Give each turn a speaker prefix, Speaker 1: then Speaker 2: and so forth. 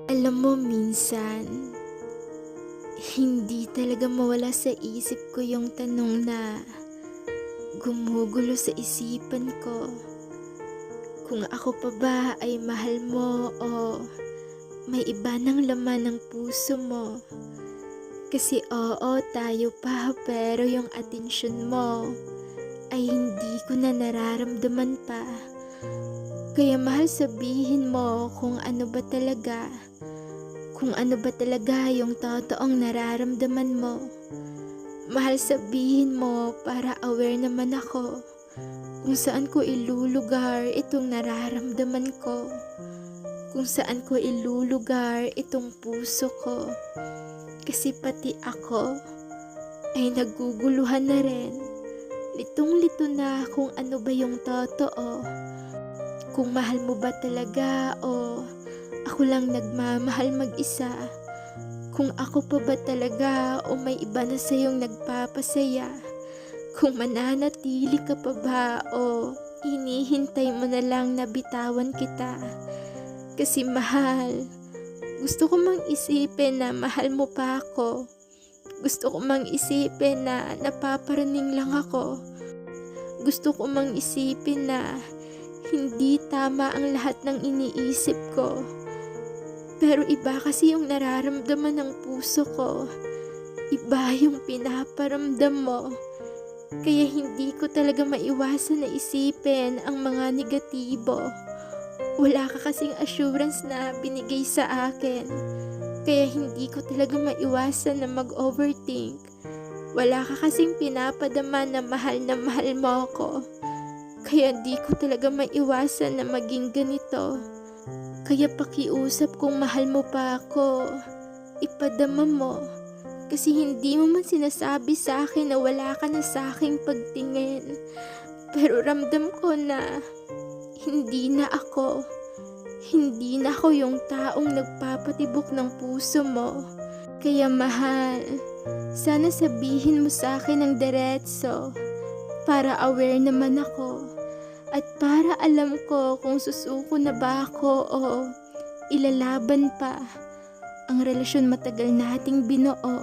Speaker 1: Alam mo minsan, hindi talaga mawala sa isip ko yung tanong na gumugulo sa isipan ko. Kung ako pa ba ay mahal mo o may iba ng laman ng puso mo. Kasi oo, tayo pa pero yung atensyon mo ay hindi ko na nararamdaman pa. Kaya mahal sabihin mo kung ano ba talaga. Kung ano ba talaga yung totoong nararamdaman mo. Mahal sabihin mo para aware naman ako kung saan ko ilulugar itong nararamdaman ko. Kung saan ko ilulugar itong puso ko. Kasi pati ako ay naguguluhan na rin. Litong-lito na kung ano ba yung totoo. Kung mahal mo ba talaga o ako lang nagmamahal mag-isa. Kung ako pa ba talaga o may iba na sa'yong nagpapasaya. Kung mananatili ka pa ba o hinihintay mo na lang na bitawan kita. Kasi mahal, gusto ko mang isipin na mahal mo pa ako. Gusto ko mang isipin na napaparaning lang ako. Gusto ko mang isipin na hindi tama ang lahat ng iniisip ko. Pero iba kasi yung nararamdaman ng puso ko. Iba yung pinaparamdam mo. Kaya hindi ko talaga maiwasan na isipin ang mga negatibo. Wala ka kasing assurance na binigay sa akin. Kaya hindi ko talaga maiwasan na mag-overthink. Wala ka kasing pinapadama na mahal mo ako. Kaya di ko talaga maiwasan na maging ganito. Kaya pakiusap kung mahal mo pa ako, ipadama mo. Kasi hindi mo man sinasabi sa akin na wala ka na sa aking pagtingin. Pero ramdam ko na hindi na ako. Hindi na ako yung taong nagpapatibok ng puso mo. Kaya mahal, sana sabihin mo sa akin ng diretso para aware naman ako. At para alam ko kung susuko na ba ako o ilalaban pa ang relasyon matagal nating binuo.